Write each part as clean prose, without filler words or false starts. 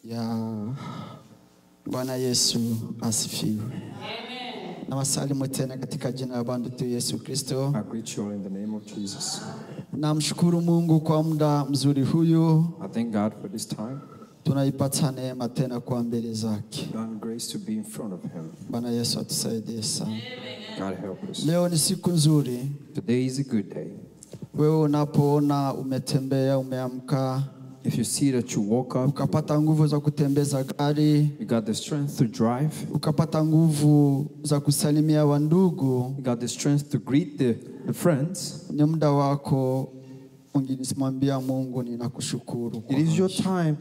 Ya Bwana Yesu asifiwe. Amen. Na wasalimu tena katika jina la Bwana wetu Yesu Kristo. I greet you all in the name of Jesus. Namshukuru Mungu kwa muda mzuri huyu. I thank God for this time. Tunaipata neema tena kwa mbele zake. And grace to be in front of Him. Bwana Yesu atusaidie sana. God help us. Leo ni siku nzuri. Today is a good day. Wewe unapoona umetembea, umeamka, If you see that you woke up, ukapata nguvu za kutembeza gari, you got the strength to drive, ukapata nguvu za kusalimia wandugu, you got the strength to greet the friends, ni muda wako ungesimwambia Mungu ninakushukuru. it is your time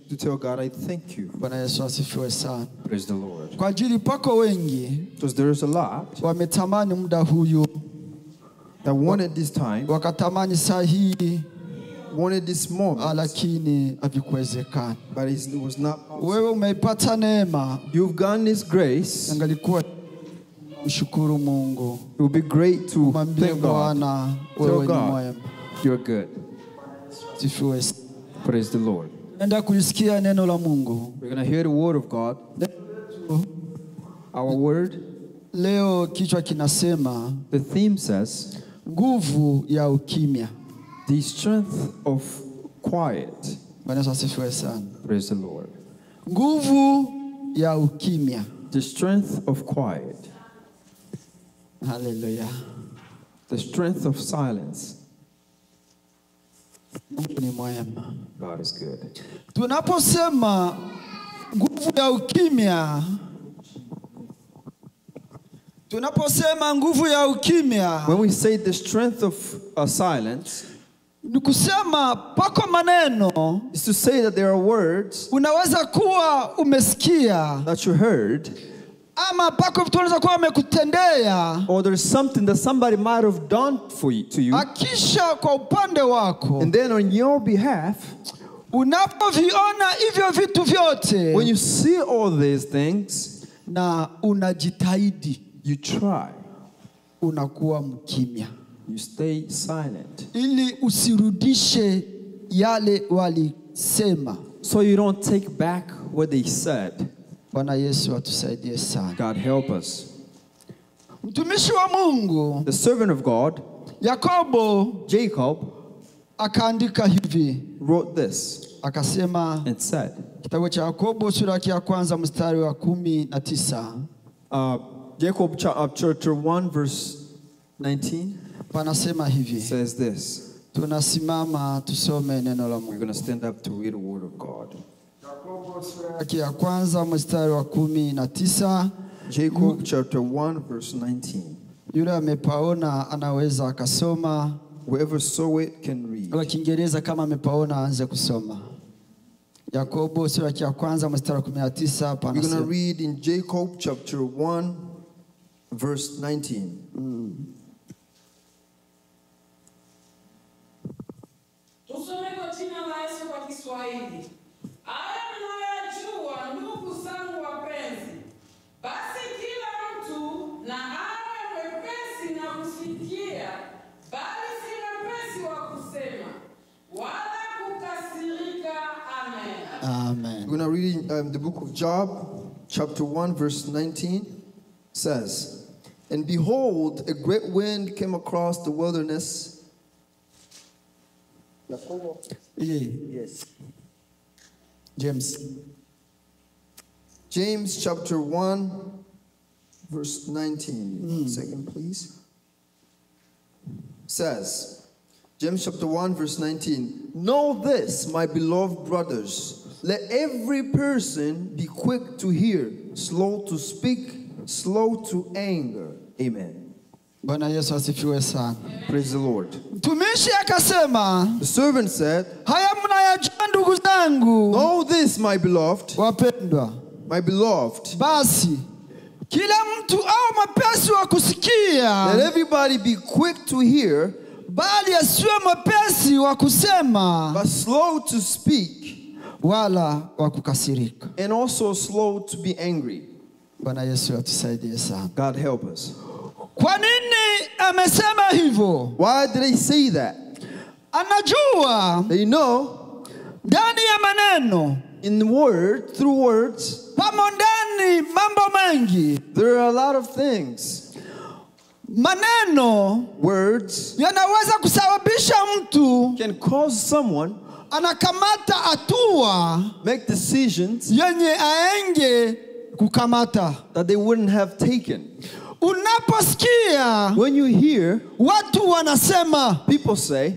to tell God, I thank you. Bwana Yesu asifiwe sana. Praise the Lord. Kwa ajili pako wengi Because there is a lot wametamani muda huyu, that wanted this time, wakatamani saa hii, wanted this moment, lakini havikuwezekana. but it was not possible. Wewe umeipata neema, You've gotten this grace. angalikuwa mshukuru Mungu, It would be great to mwambie thank God. Bwana wewe Tell ni God, mwema. you're good. Sifiwe. Praise the Lord. Enda kulisikia neno la Mungu. We're going to hear the word of God. Our word, Leo kichwa kinasema the theme says, nguvu ya ukimya. the strength of quiet. Bwana Yesu asifiwe sana. Praise the Lord. Nguvu ya ukimya. The strength of quiet. Haleluya. The strength of silence. Mungu ni mwema. God is good. Tunaposema nguvu ya ukimya, When we say the strength of silence, ni kusema pako maneno it's to say that there are words unaweza kuwa umesikia, that you heard, ama pako vitu unaweza kuwa wamekutendea, or there's something that somebody might have done to you, akisha kwa upande wako, and then on your behalf, unapoviona hivyo vitu vyote, when you see all these things, na unajitahidi, you try, unakuwa mkimya, you stay silent, ili usirudishe yale walisema. so you don't take back what they said. Bwana Yesu atusaidie sana. God help us. Mtumishi wa Mungu The servant of God, Yakobo Jacob, akaandika hivi, wrote this akasema, and said, kitabu cha Yakobo sura ya kwanza mstari wa 19, Jacob chapter 1 verse 19 panasema hivi. says this. Tunasimama tusome neno la We're Mungu. going to stand up to read the word of God. Yakobo sura ya kwanza mstari wa 19. Jacob chapter 1 verse 19. Yule amepaona anaweza akasoma. Whoever saw it can read. Kwa Kiingereza kama amepaona aanze kusoma. Yakobo sura ya kwanza mstari wa 19 We're going to panasema. read in Jacob chapter 1 verse 19. Tusome kwa jina la Yesu kwa Kiswahili. Haya mnayajua ndugu zangu wapenzi. Basi kila mtu na awe mwepesi na kusikia, bali si mwepesi wa kusema, wala kukasirika. Amen. Amen. We're going to read the book of Job chapter 1 verse 19 says, and behold, a great wind came across the wilderness. Yes. James. James chapter 1 verse 19. Second, please. Says, James chapter 1 verse 19. Know this, my beloved brothers. Let every person be quick to hear, slow to speak, slow to anger. Amen. Bwana Yesu asifiwe sana. Praise the Lord. Mtumishi akasema, The servant said, haya mnayajua ndugu zangu know this, my beloved, wapendwa, my beloved. basi kila mtu au mwepesi wa Let kusikia, everybody be quick to hear, bali asiwe mwepesi wa kusema, but slow to speak, wala wa kukasirika. and also slow to be angry. Bwana Yesu atusaidie sana. God help us. Kwa nini amesema hivyo? Why did they say that? Anajua They know ndani ya maneno In word, through words, pamo ndani mambo mengi. there are a lot of things. Maneno Words yanaweza kusababisha mtu can cause someone anakamata hatua make decisions yenye aenge kukamata. that they wouldn't have taken. Unaposikia When you hear watu wanasema people say,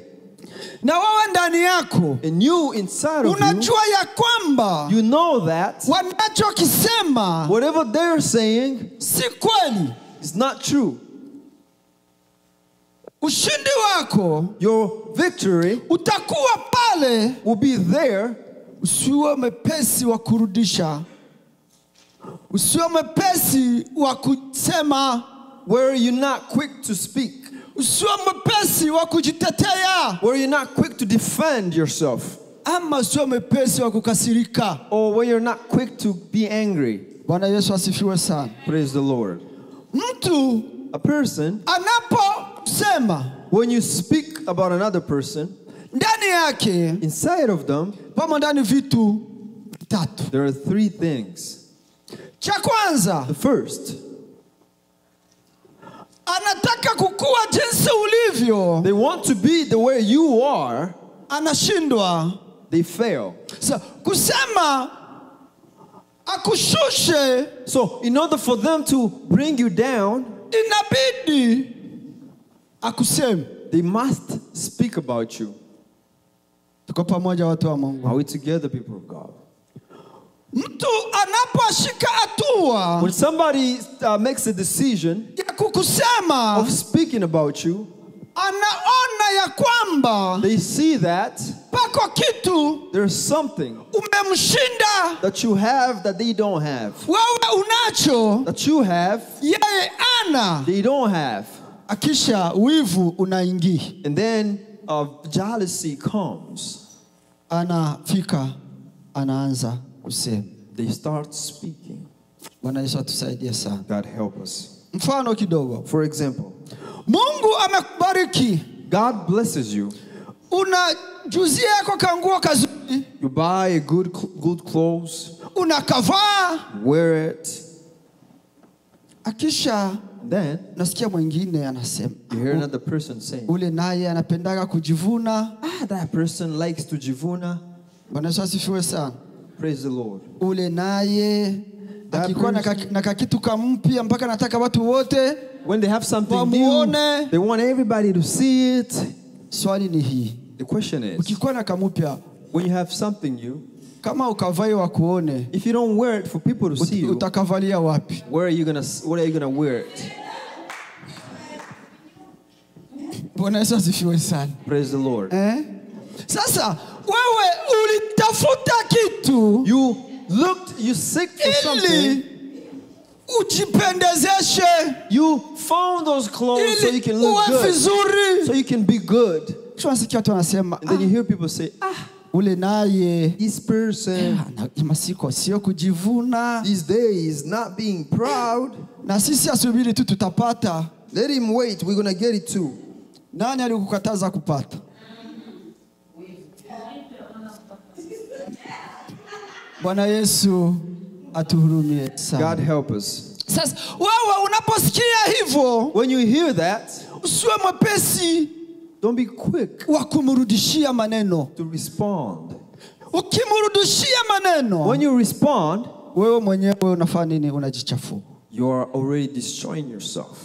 na wewe ndani yako and you inside of unajua ya kwamba you know that wanachokisema whatever they're saying si kweli, is not true. ushindi wako Your victory utakuwa pale. will be there. Usiwe mepesi wa kurudisha, usiwe mepesi wa kusema, Where you're not quick to speak, usiwe mepesi wa kujitetea, where you're not quick to defend yourself, ama usiwe mepesi wa kukasirika. or where you're not quick to be angry. Bwana Yesu asifiwe sana. Praise the Lord. Mtu A person, anaposema when you speak about another person, ndani yake inside of them, pamo ndani vitu vitatu. there are three things. Cha kwanza, The first, anataka kukua jinsi ulivyo, they want to be the way you are, anashindwa. they fail. So, kusema akushushe, So, in order for them to bring you down, inabidi akuseme. they must speak about you. Tuko pamoja watu wa Mungu. Are we together, people of God? Mtu anaposhika hatua When somebody makes a decision ya kukusema, of speaking about you, anaona ya kwamba they see that pako kitu there's something umemshinda, that you have that they don't have. wewe unacho, That you have, yeye ana. they don't have. Akisha wivu unaingia, And then jealousy comes. anafika anaanza kusema. They start speaking. Bwana Yesu atusaidie sana. God help us. Mfano kidogo, For example, Mungu amekubariki, God blesses you. unajuzia yako kanguo kazuri, You buy a good clothes, unakavaa. wear it. Akisha Then nasikia mwingine anasema, you hear another person saying, ule naye anapendaga kujivuna. that person likes to jivuna. Bwana Yesu asifiwe sana. Praise the Lord. Ule naye That akikuwa na kakitu kampya mpaka nataka watu wote When they have something new, wamuone. they want everybody to see it. Swali ni hii, The question is, ukikuwa na kampya, when you have something new, kama ukavai wakuone, if you don't wear it for people to see you, utakavalia wapi? what are you gonna wear it? Bwana Yesu asifiwe sana. Praise the Lord. Sasa wewe ulitafuta kitu You seek for something. ili ujipendezeshe, You found those clothes so you can ili look uwe good, vizuri. so you can be good. Tunasikia watu wanasema, And then you hear people say, ule naye this person masiko sio kujivuna, these days not being proud. na sisi asubiri tu tutapata. Let him wait. We're gonna get it too. Nani alikukataza kupata? Bwana Yesu atuhurumie sana. God help us. Sasa wewe unaposikia hivyo, When you hear that, usiwe mwepesi don't be quick wa kumrudishia maneno. to respond. Ukimrudishia maneno, When you respond, wewe mwenyewe unafanya nini? Unajichafua. you are already destroying yourself.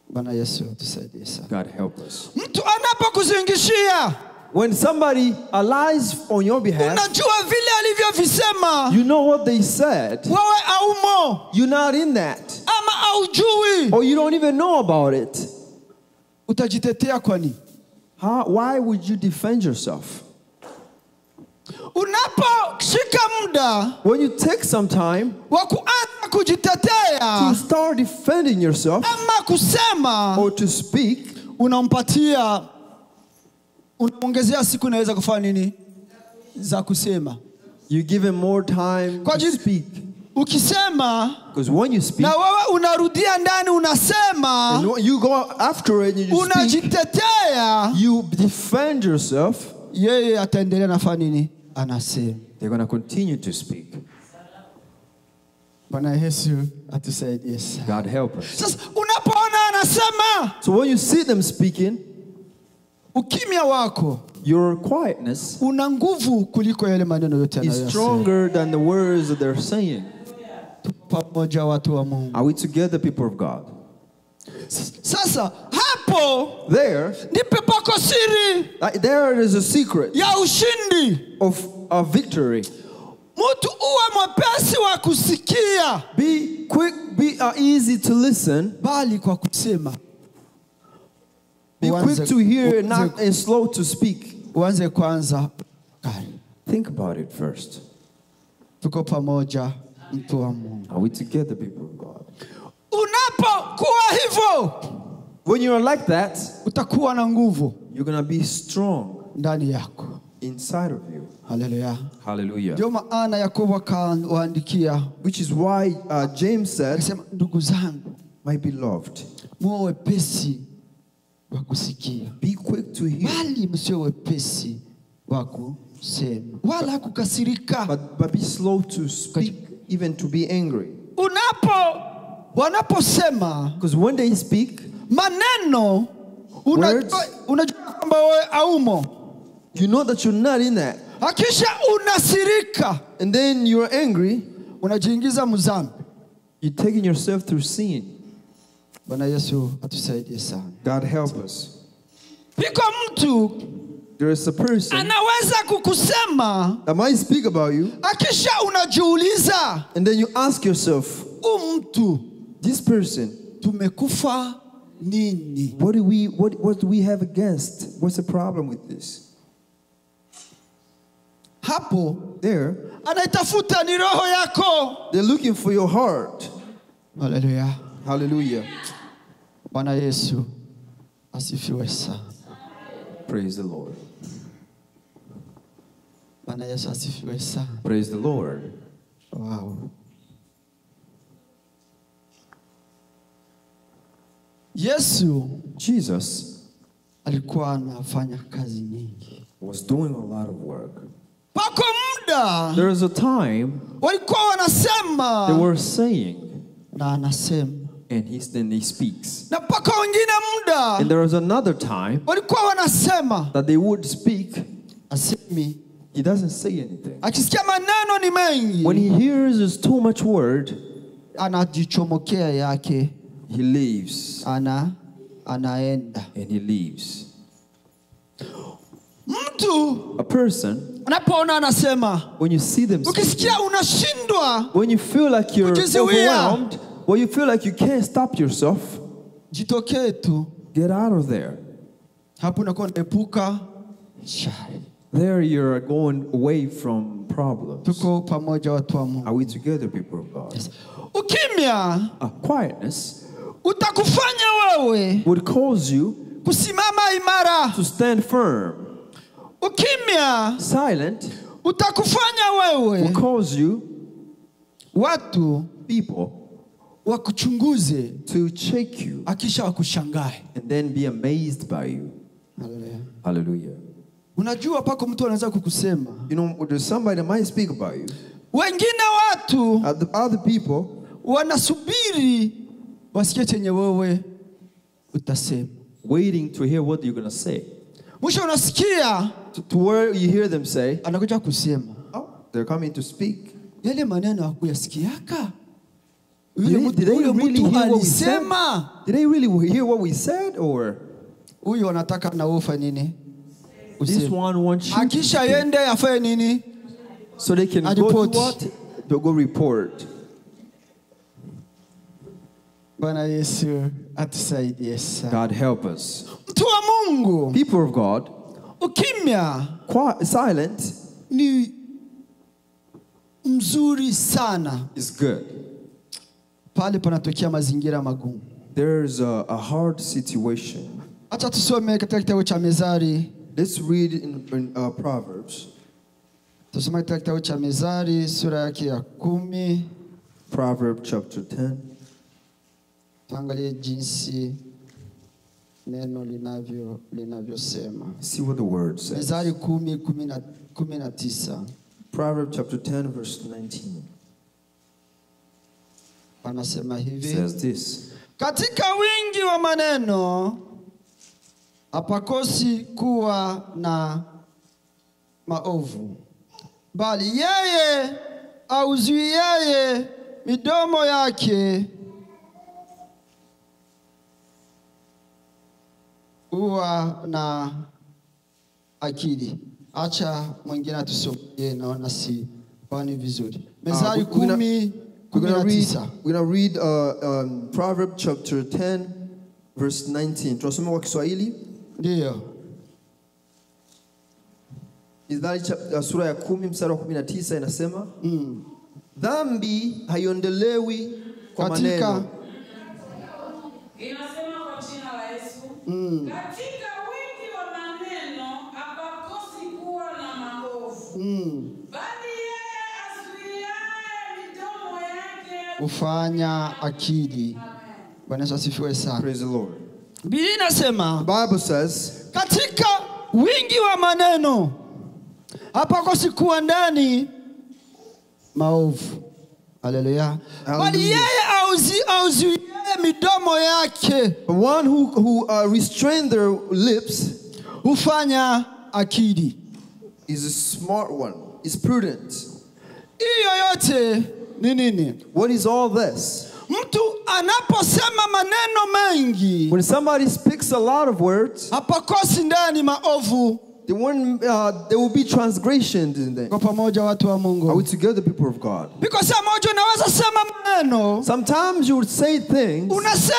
Bwana Yesu atusaidie sana. God help us. Mtu anapokuzingishia, When somebody lies on your behalf, unajua vile alivyovisema, you know what they said. wewe aumo You're not in that, ama aujui, or you don't even know about it. utajitetea kwa nini? Why would you defend yourself? Unaposhika muda When you take some time wa kuanza kujitetea to start defending yourself ama kusema, or to speak, unampatia, unaongezea siku naweza kufanya nini za kusema. you give him more time Kwa to ajili- speak. Ukisema Because when you speak, na wewe unarudia ndani unasema, and when you go after it and you speak, unajitetea, you defend yourself, yeye ataendelea nafanya nini? anasema. They're going to continue to speak. Bwana Yesu atusaidie sana. God help us. Sasa unapoona anasema, So when you see them speaking, ukimya wako your quietness una nguvu kuliko yale maneno yote is anayosema. stronger than the words that they're saying. Pamoja watu wa Mungu. Are we together, people of God? Sasa hapo There ndipo pako siri there is a secret ya ushindi. of victory. Mtu uwe mwepesi wa kusikia, Be quick, be easy to listen. bali kwa kusema. Be Uanze- quick to hear and, uanze- and slow to speak. Uanze kwanza kari. Think about it first. Tuko pamoja, mtu wa Mungu. Are we together, people of God? Unapokuwa hivyo, When you're like that, utakuwa na nguvu you're going to be strong ndani yako. inside of you. Haleluya. Hallelujah. Ndio maana Yakobo akawaandikia Which is why James said, akasema, ndugu zangu, my beloved, muwe wepesi wa kusikia, be quick to hear, bali msio wepesi wa kusema wala kukasirika. but be slow to speak, even to be angry. Wanaposema Because when they speak, maneno, unajua kwamba wewe haumo. you know that you're not in that. Hakisha unasirika, And then you're angry, unajiingiza mzambi. you're taking yourself through sin. Bwana Yesu atusaidie sana. God help us. Piko mtu There is a person anaweza kukusema, that might speak about you, hakisha unajiuliza, and then you ask yourself, mtu this person, tumekufa nini? what do we have against? What's the problem with this? Hapo There, anaitafuta ni roho yako. they're looking for your heart. Haleluya. Hallelujah. Bwana Yesu asifiwe sana. Praise the Lord. Bwana Yesu asifiwe sana. Praise the Lord. Wow. Yesu Jesus alikuwa anafanya kazi nyingi. was doing a lot of work. Pako muda There was a time walikuwa they wanasema were saying, na anasema, and then he speaks. na pako wengine And muda there was another time walikuwa wanasema that they would speak. asemi. He doesn't say anything. Akisikia maneno ni mengi, When he hears there's too much word, anajichomokea yake, he leaves. anaenda. And he leaves. Mtu A person, anapoona anasema, when you see them speaking, ukisikia unashindwa, when you feel like you're kujizuia, overwhelmed, when you feel like you can't stop yourself, jitokee tu. get out of there. Hapo unakuwa unaepuka shari. There you're going away from problems. Tuko pamoja watu wa Mungu. Are we together, people of God? Yes. Ukimya Quietness utakufanya wewe would cause you kusimama imara. to stand firm. Ukimya Silent utakufanya wewe will cause you, watu people, wakuchunguze, to check you akisha wakushangae. and then be amazed by you. Haleluya. Hallelujah. Unajua pako mtu anaweza kukusema. You know, there's somebody that might speak about you. Wengine watu Other people, wanasubiri wasikie chenye wewe utasema. waiting to hear what you're going to say. Mwisho unasikia To where you hear them say, anakuja kusema, oh, they're coming to speak. yale maneno hakuyasikiaka. Did they really Mtu hear what we said? alisema. Did they really hear what we said? Or Huyu anataka na ufa nini? this Useme. one wants you to Akisha speak, yende afanye nini? so they can A go report. to what? To go report. Bwana Yesu atusaidie sana. God help us. Mtu wa Mungu, People of God, ukimya silent ni mzuri sana. is good. Pale panatokea mazingira magumu. There's a hard situation. Acha tusome katika kitabu cha Mezari. Let's read in Proverbs. Tusome katika kitabu cha Mezari sura yake ya 10. Proverbs chapter 10. Tuangalie jinsi neno linavyosema. See what the word says. Mezari 10:10 19. Proverbs chapter 10, verse 19 Anasema hivi. says this. Katika wingi wa maneno hapakosi kuwa na maovu, bali yeye auzuiaye midomo yake huwa na akili. Acha mwingine atusomee, naona si pani vizuri. Methali 10:19. We're gonna read Proverbs chapter 10, verse 19. Tunasoma kwa Kiswahili. Ndio. Mithali sura ya 10 mstari wa 19 inasema, dhambi haiondolewi kwa maneno. Inasema kwa jina la Yesu. Katika wingi wa maneno hapakosi kuwa na maovu. Bali yeye azuiaye midomo yake Ufanya akili. Bwana Yesu asifiwe sana. Praise the Lord. Biblia inasema, The Bible says, katika wingi wa maneno hapakosi kuwa ndani maovu. Haleluya. Bali yeye auzuiaye midomo yake the one who restrain their lips hufanya akili. is a smart one, is prudent. Hiyo yote ni nini? What is all this? Mtu anaposema maneno mengi When somebody speaks a lot of words, hapakosi ndani maovu. there will be transgressions in them. Kwa pamoja watu wa Are we Mungu. together, people of God? Because saa moja unaweza sema maneno, Sometimes you would say things, unasema.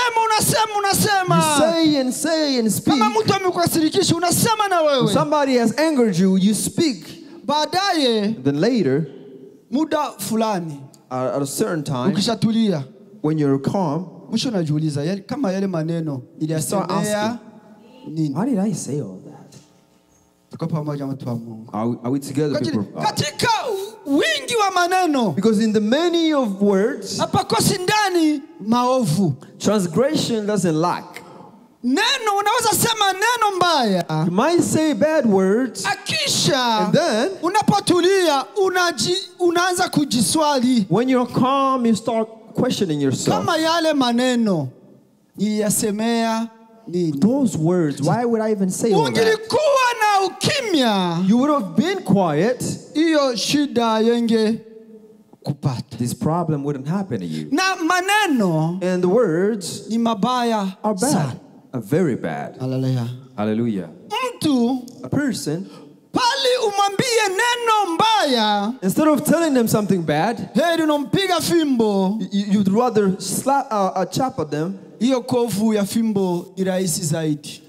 you say and speak. Kama mtu amekukasirikisha unasema na wewe. Somebody has angered you, you speak. Baadaye Then later, muda fulani at a certain time, ukishatulia, when you're calm, mwisho unajiuliza kama yale maneno iliyasemea nini? why did I say all that? Tuko pamoja watu wa Mungu. Are we together, people of God? Katika wingi wa maneno Because in the many of words, hapakosi ndani maovu. transgression doesn't lack. Neno unaweza sema neno mbaya, You might say bad words, akisha and then unapotulia unaanza kujiswali when you're calm, you start questioning yourself. kama yale maneno niliyasemea nini? Those words, why would I even say all that? Ungilikuwa na ukimya, You would have been quiet, hiyo shida yenge kupata. this problem wouldn't happen to you. Na maneno And the words ni mabaya are bad, sana. are very bad. Haleluya. Hallelujah. Mtu A person, pali umwambie neno mbaya, instead of telling them something bad, heri unampiga fimbo. you'd rather slap a chap at them. Hiyo kovu ya fimbo ni rahisi zaidi.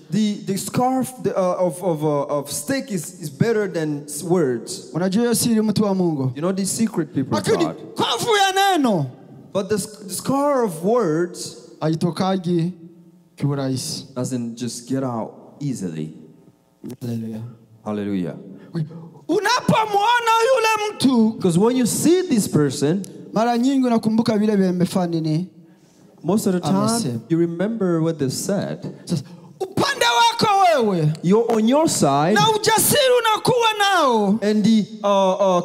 The scarf of stick is better than words. Unajua hiyo siri mtu wa Mungu. You know the secret, people of Lakini God. kovu ya neno But the scar of words haitokagi kiurahisi. doesn't just get out easily. Haleluya. Hallelujah. Unapomwona yule mtu, Because when you see this person, mara nyingi unakumbuka vile vimefanya nini? most of the Amesema. time you remember what they said. Sasa upande wako wewe You're on your side, na ujasiri unakuwa nao and the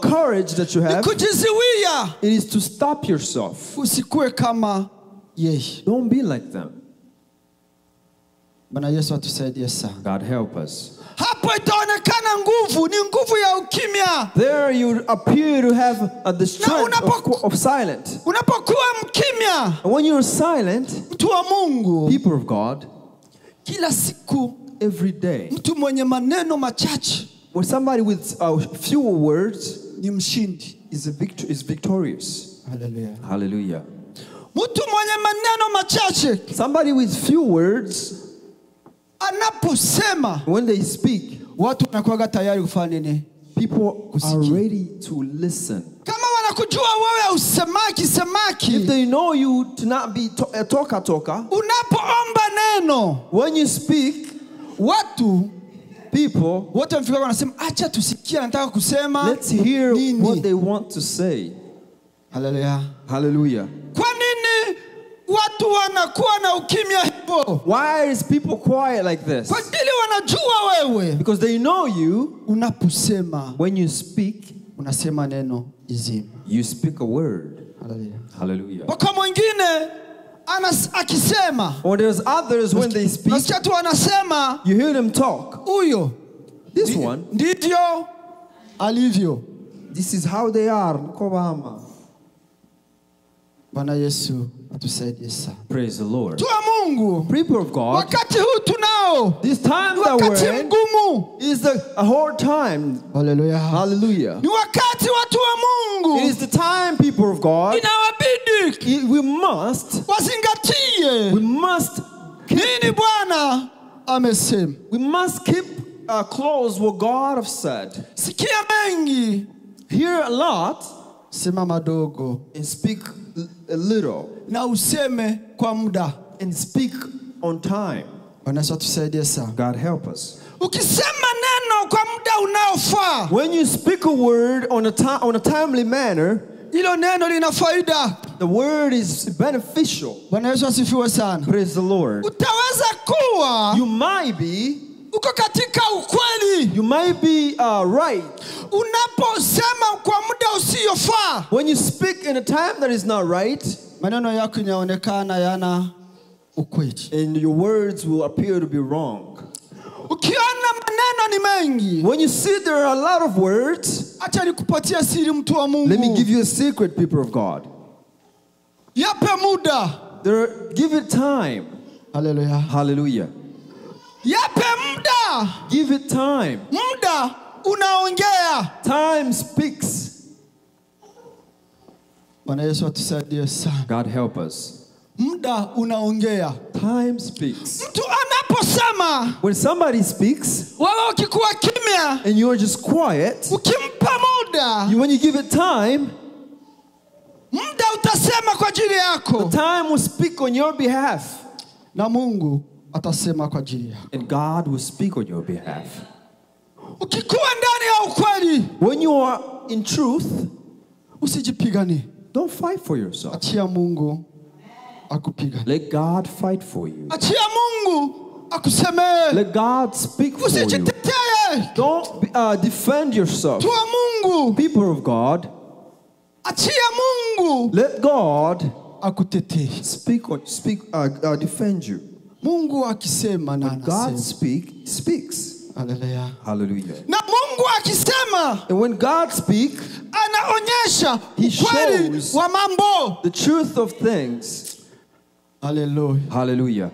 courage that you ni have, kujizuia it is to stop yourself. usikue kama yeye. Don't be like them. Bwana Yesu atusaidie sana. God help us. Hapo itaonekana nguvu, ni nguvu ya ukimya. There you appear to have the strength of silence. Unapokuwa mkimya, And when you're silent, mtu wa Mungu, people of God, kila siku every day, mtu mwenye maneno machache when somebody with fewer words ni mshindi. is victorious. Haleluya. Hallelujah. Mtu mwenye maneno machache Somebody with few words, anaposema, when they speak, watu wanakuwa tayari kufanya nini? people are ready to listen. Kama wanakujua wewe usemaki If they know you to not be a talker, unapoomba neno, when you speak, watu people, wote mfika wanasema acha tusikie anataka kusema let's hear nini. what they want to say. Haleluya. Hallelujah. Kwa nini watu watu wanakuwa na ukimya hivyo? Why is people quiet like this? Kwa ajili wanajua wewe Because they know you. unaposema, When you speak, unasema neno izima. you speak a word. Hallelujah. Hallelujah. Kwa mwingine akisema, Or there's others when they speak, nasikia tu wanasema, you hear them talk. huyo This one, ndivyo alivyo. this is how they are. Kobama. Bwana Yesu atusaidie sana. Praise the Lord. Tu wa Mungu, People of God, wakati huu tunao, this time that wakati we're in mgumu. is a hard time. Hallelujah. Hallelujah. Ni wakati watu wa Mungu It is the time, people of God, inawabidi we must wazingatie nini Bwana amesema. we must keep close what God have said. Sikia mengi, Hear a lot sema madogo, and speak a little, na useme kwa muda. and speak on time. Bwana Yesu atusaidie sana. God help us. Ukisema neno kwa muda unaofaa, When you speak a word on a timely manner, hilo neno lina faida. the word is beneficial. Bwana Yesu asifiwe sana. Praise the Lord. Utaweza kuwa You might be uko katika ukweli right unaposema kwa muda usiofaa. when you speak in a time that is not right, Maneno yako yanaonekana yana ukweli. and your words will appear to be wrong. Ukiona maneno ni mengi, When you see there are a lot of words, acha nikupatie siri, mtu wa Mungu. let me give you a secret, people of God. Yape muda. Give it time. Hallelujah. Hallelujah. Yape muda. Give it time. Muda unaongea. Time speaks. Bwana Yesu atusaidie sana. God help us. Muda unaongea. Time speaks. Mtu anaposema, When somebody speaks wewe ukikuwa kimya, and you're just quiet, ukimpa muda, when you give it time, muda utasema kwa ajili yako, time will speak on your behalf. na Mungu atasema kwa ajili yako. And God will speak on your behalf. Ukikuwa ndani ya ukweli, When you are in truth, usijipiganie. don't fight for yourself. Achia Mungu akupiganie. Let God fight for you. Achia Mungu akusemee. Let God speak for you. Usijitetee. Don't defend yourself. Tu wa Mungu, People of God, achia Mungu let God akutetee. defend you. Mungu akisema na God anasema. speaks. Hallelujah. Hallelujah. Na Mungu akisema, And when God speaks, anaonyesha He ukweli shows wa mambo. the truth of things. Hallelujah. Hallelujah.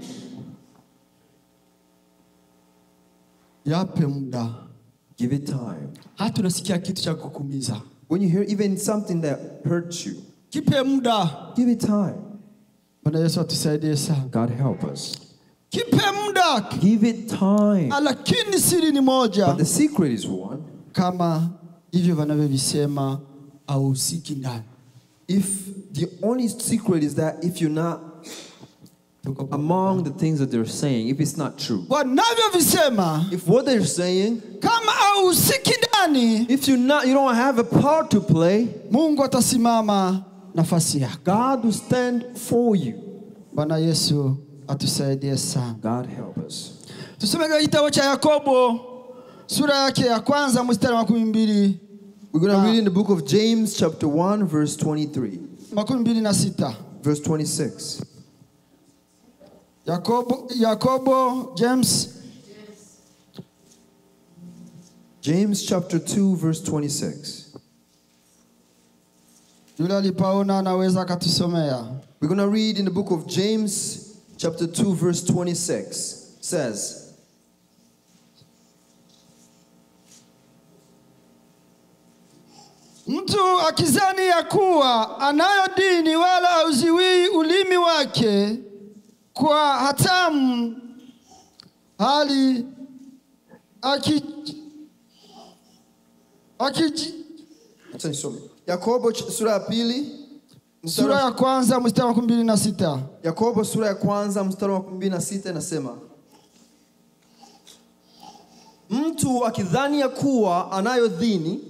Yape muda. Give it time. Hata unasikia kitu cha kukumiza, When you hear even something that hurts you, kipe muda. give it time. Bwana Yesu atusaidie sana. God help us. Kipe muda. Give it time. Lakini siri ni moja, But the secret is one. kama hivyo wanavyovisema au usiki ndani. If the only secret is that if you're not among the things that they're saying, if it's not true, Wanavyovisema, if what they're saying, kama au usiki ndani, if you don't have a part to play, Mungu atasimama nafasi yako. God will stand for you. Bwana Yesu atusaidie sana. God help us. Tusome katika kitabu cha Yakobo sura yake ya kwanza mstari wa 12. We're going to read in the book of James chapter 1 verse 23. 26. Verse 26. James chapter 2 verse 26. Yule alipaona anaweza akatusomea. We're going to read in the book of James chapter 2 verse 26. Says, Mtu akizani ya kuwa anayo dini wala hauziwi ulimi wake kwa hatamu, hali Yakobo sura ya pili sura ya kwanza mstari wa 26. Yakobo sura ya kwanza mstari wa 26 inasema, mtu akidhani ya kuwa anayo dini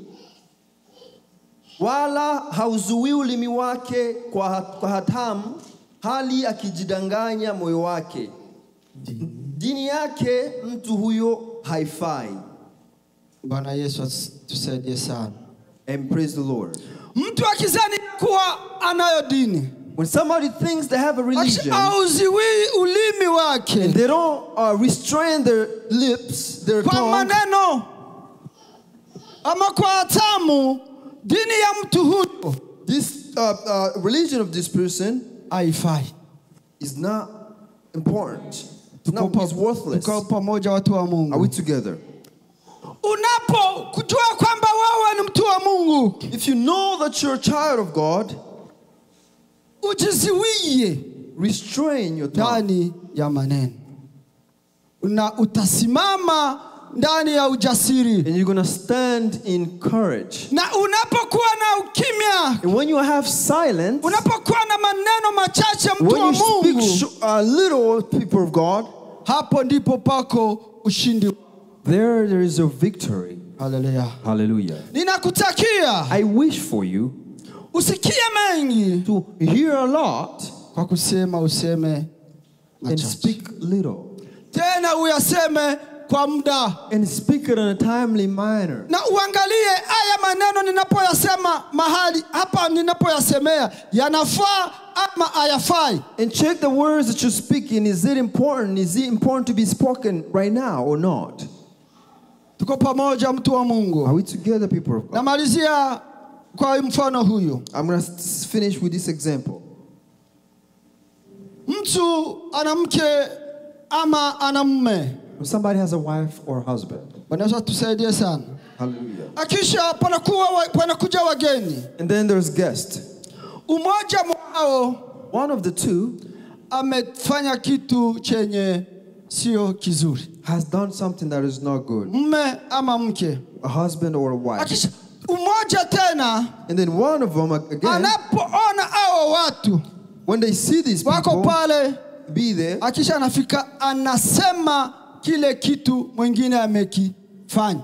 wala hauzuii ulimi wake kwa hatamu, hali akijidanganya moyo wake. Dini yake mtu huyo haifai. Bwana Yesu tusaidie sana. And praise the Lord. Mtu akizani kuwa anayo dini, when somebody thinks they have a religion, ulimi wake, and they don't restrain their lips, their kwa tongue, maneno ama kwa tamu, dini ya mtu huyo, this religion of this person haifai, is not important. It's worthless. Tuko pamoja watu wa Mungu. Are we together? Unapo kujua kwamba wewe ni mtu wa Mungu, if you know that you're a child of God, ujiziwie, restrain your tongue ndani ya maneno, na utasimama ndani ya ujasiri, and you're going to stand in courage. na unapokuwa na ukimya, and when you have silence, unapokuwa na maneno machache mtu when wa you Mungu, speak little, people of God, hapo ndipo pako ushindi. there is a victory. Hallelujah. Hallelujah. Ninakutakia, I wish for you usikie mengi, to hear a lot kwa kusema useme and machache, speak little, tena uyaseme kwa muda, and speak it in a timely manner. na uangalie haya maneno ninapoyasema mahali hapa, ninapoyasemea yanafaa ama hayafai. And check the words that you're speaking. Is it important? Is it important to be spoken right now or not? Tuko pamoja mtu wa Mungu. Are we together, people of God? Namalizia kwa mfano huyu. I'm going to finish with this example. Mtu ana mke ama ana mume. If somebody has a wife or a husband. Bwana Yesu tusaidie sana. Hallelujah. Akisha panakuja wageni. And then there's guests. Umoja mwao, One of the two amefanya kitu chenye sio kizuri. has done something that is not good. Mume ama mke. A husband or a wife. Akisha umoja tena, And then one of them again, anapoona hao watu when they see these wako people pale, be there, akisha anafika anasema kile kitu mwingine amekifanya.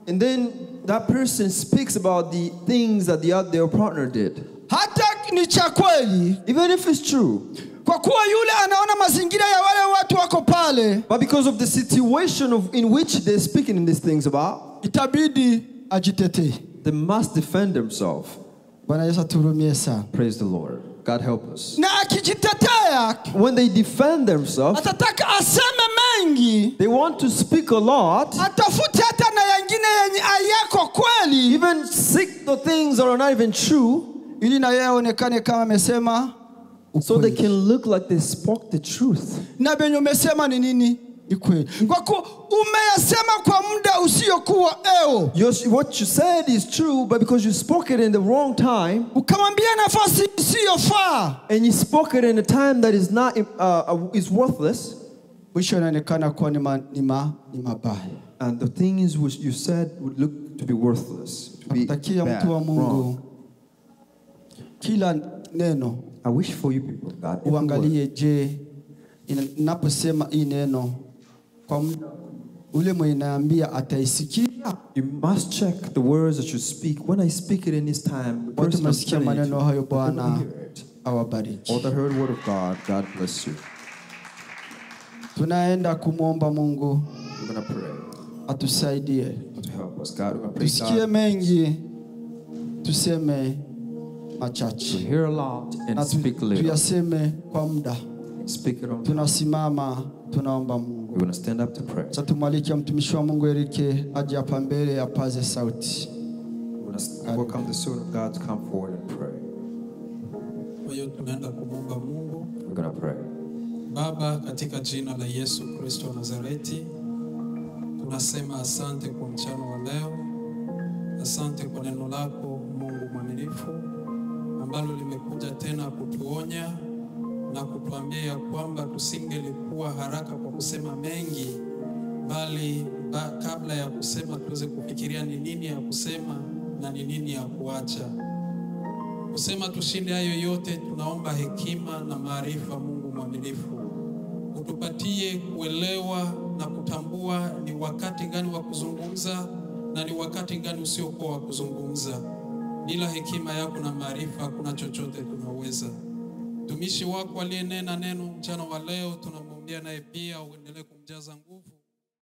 and then that person speaks about the things that their partner did. Hata ni cha kweli, Even if it's true. kwa kuwa yule anaona mazingira ya wale watu wako pale, But because of the situation in which they're speaking these things about, itabidi ajitetee. they must defend themselves. Bwana Yesu atuhurumie sana. Praise the Lord. God help us. Na akijitetea, When they defend themselves, atataka aseme mengi, they want to speak a lot, atafute hata na yengine yenye hayako kweli, even seek the things that are not even true, ili na yeye aonekane kama amesema so they ukweli. can look like they spoke the truth. Na benye umesema ni nini? Ni kweli. Kwa kuwa umeyasema kwa muda usiokuwa eo, What you said is true, but because you spoke it in the wrong time, ukamwambia nafasi isiyofaa, and you spoke it in a time that is not is worthless, mwisho inaonekana kuwa ni mabaya. and the things which you said would look to be worthless, to be Nakutakia bad, mtu wa Mungu, wrong. kila neno I wish for you people, God, every word. uangalie, je, ninaposema hii neno kwa muda ule mwenye naambia ataisikia? You must check the words that you speak. When I speak it in this time, the Watu person I'm masikia telling maneno it hayo, to, Bwana they will hear it. awabariki. All the heard word of God, God bless you. Tunaenda kumwomba Mungu We're going to pray atusaidie, to help us. God, we're going to pray, tusikie God, mengi, tuseme to machache, hear a lot and na speak little. tuyaseme kwa muda. Speak it on. Tunasimama, tunaomba Mungu. We're going to stand up to pray. Sasa tumwalike mtumishi wa Mungu Erike aje hapa mbele apaze sauti. We're going to welcome the Son of God to come forward and pray. Kwa hiyo tunaenda kumwomba Mungu. We're going to pray. Baba, katika jina la Yesu Kristo wa Nazareti, tunasema asante kwa mchana wa leo. Asante kwa neno lako Mungu mwaminifu, ambalo limekuja tena kutuonya na kutuambia ya kwamba tusingelikuwa haraka kwa kusema mengi, bali kabla ya kusema tuweze kufikiria ni nini ya kusema na ni nini ya kuacha. Kusema tushinde hayo yote, tunaomba hekima na maarifa Mungu mwaminifu. Utupatie kuelewa na kutambua ni wakati gani wa kuzungumza na ni wakati gani usiokuwa wa kuzungumza. Bila hekima yako na maarifa hakuna chochote tunaweza. Mtumishi wako aliyenena neno mchana wa leo tunamwombea naye pia uendelee kumjaza nguvu